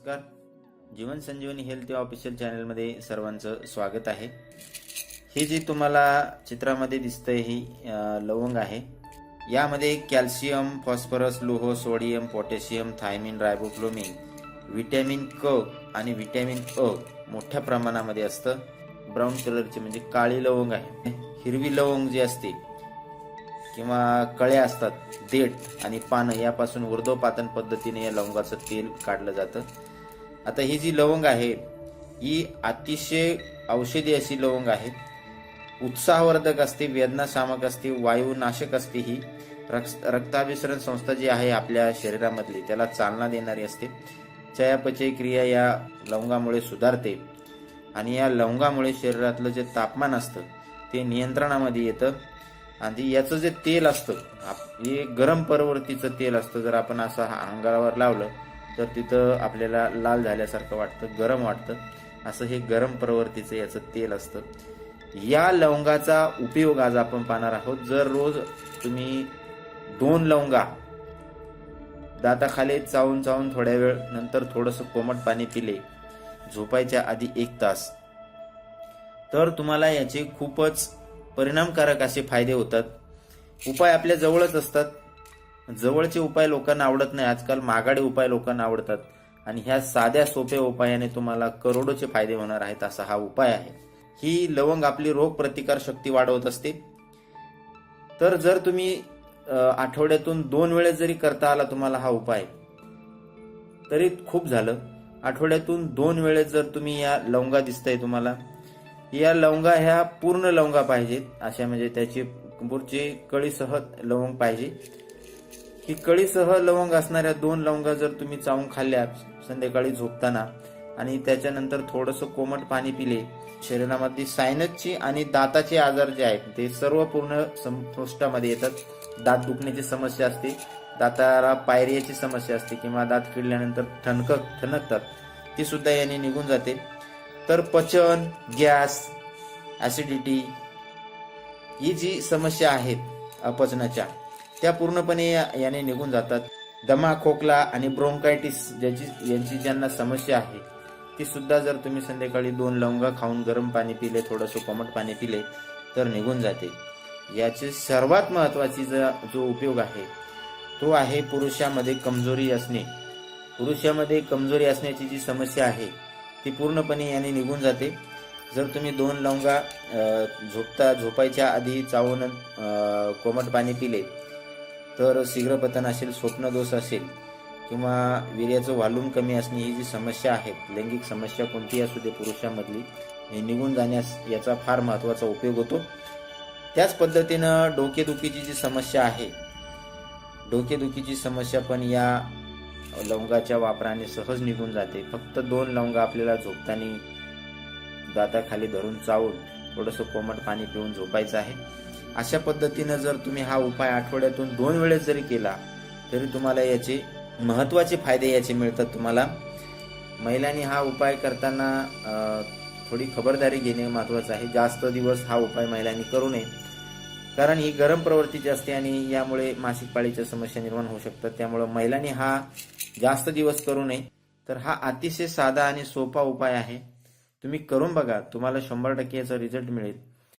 नमस्कार. जीवन संजीवनी health official चॅनलमध्ये सर्वांचं स्वागत आहे. हे जे तुम्हाला चित्रामध्ये दिसतंय ही लवंग आहे. यामध्ये कॅल्शियम, फॉस्फरस, लोह, सोडियम, पोटॅशियम, थायमिन, रायबोफ्लोविन, व्हिटॅमिन क आणि व्हिटॅमिन अ मोठ्या प्रमाणामध्ये असतं. ब्राऊन कलरची म्हणजे काळी लवंग आहे. हिरवी लवंग जी असते किंवा कळ्या असतात, देठ आणि पानं यापासून ऊर्ध्वपातन पद्धतीने या लवंगाचं तेल काढलं जातं. आता ही जी लवंग आहे ही अतिशय औषधी अशी लवंग आहे. उत्साहवर्धक असते, वेदनाशामक असते, वायुनाशक असते. ही रक्ताभिसरण संस्था जी आहे आपल्या शरीरामधली त्याला चालना देणारी असते. चयापचय क्रिया या लवंगामुळे सुधारते आणि या लवंगामुळे शरीरातलं जे तापमान असतं ते नियंत्रणामध्ये येतं. आणि याचं जे तेल असतं हे गरम परवर्तीचं तेल असतं. जर आपण असं अंगावर लावलं तर तिथं आपल्याला लाल झाल्यासारखं वाटतं, गरम वाटतं. असं हे गरम प्रवृत्तीचं याचं तेल असतं. या लवंगाचा उपयोग आज आपण पाहणार आहोत. जर रोज तुम्ही 2 लवंगा दाताखाली चावून चावून थोड्या वेळ नंतर थोडंसं कोमट पाणी पिले झोपायच्या आधी 1 तास, तर तुम्हाला याचे खूपच परिणामकारक असे फायदे होतात. उपाय आपल्या जवळच असतात. जवळचे उपाय लोकांना आवडत नाही. आजकाल महागडे उपाय लोकांना आवडतात आणि ह्या साध्या सोप्या उपायाने तुम्हाला करोडोचे फायदे होणार आहेत असा हा उपाय आहे. ही लवंग आपली रोग प्रतिकार शक्ती वाढवत असते. तर जर तुम्ही आठवड्यातून 2 वेळेस जरी करता आला तुम्हाला हा उपाय तरी खूप झालं. आठवड्यातून 2 वेळेस जर तुम्ही या लवंगा दिसतंय तुम्हाला, या लवंगा ह्या पूर्ण लवंगा पाहिजेत. अशा म्हणजे त्याची पुढची कळीसह लवंग पाहिजे. ही कळीसह लवंग असणाऱ्या 2 लवंगा जर तुम्ही चावून खाल्ल्या संध्याकाळी झोपताना आणि त्याच्यानंतर थोडंसं कोमट पाणी पिले, शरीरामधली सायनसची आणि दाताचे आजार जे आहेत ते सर्व पूर्ण संपुष्टामध्ये येतात. दात दुखण्याची समस्या असते, दाताला पायरियाची समस्या असते किंवा दात किडल्यानंतर ठणकतात, ती सुद्धा याने निघून जाते. तर पचन, गॅस, ऍसिडिटी ही जी समस्या आहेत अपचनाच्या त्या पूर्णपणे याने निघून जातात. दमा, खोकला आणि ब्रोंकायटिस यांची ज्यांना समस्या आहे ती सुद्धा जर तुम्ही संध्याकाळी 2 लवंगा खाऊन गरम पाणी पिले, थोडंसं कोमट पाणी पिले तर निघून जाते. याचे सर्वात महत्वाची जो उपयोग आहे तो आहे पुरुषामध्ये कमजोरी असणे. पुरुषामध्ये कमजोरी असण्याची जी समस्या आहे ती पूर्णपणे याने निघून जाते. जर तुम्ही 2 लवंगा झोपायच्या आधी चावून कोमट पाणी पिले तर शीघ्रपतन असेल, स्वप्नदोष असेल किंवा वीर्याचं व्हॉल्यूम कमी असणे ही जी समस्या आहे, लैंगिक समस्या कोणतीही असू दे पुरुषामधली, हे निघून जाण्यास याचा फार महत्त्वाचा उपयोग होतो. त्याच पद्धतीनं डोकेदुखीची जी समस्या आहे, डोकेदुखीची समस्या पण या लवंगाच्या वापराने सहज निघून जाते. फक्त 2 लवंगा आपल्याला झोपताना दाताखाली धरून चावून थोडंसं कोमट पाणी पिऊन झोपायचं आहे. अशा पद्धतीनं जर तुम्ही हा उपाय आठवड्यातून 2 वेळेस जरी केला तरी तुम्हाला याचे महत्त्वाचे फायदे याचे मिळतात. तुम्हाला महिलांनी हा उपाय करताना थोडी खबरदारी घेणे महत्त्वाचं आहे. जास्त दिवस हा उपाय महिलांनी करू नये, कारण ही गरम प्रवृत्तीची असते आणि यामुळे मासिक पाळीच्या समस्या निर्माण होऊ शकतात. त्यामुळे महिलांनी हा जास्त दिवस करू नये. तर हा अतिशय साधा आणि सोपा उपाय आहे. तुम्ही करून बघा, तुम्हाला 100% याचा रिझल्ट मिळेल.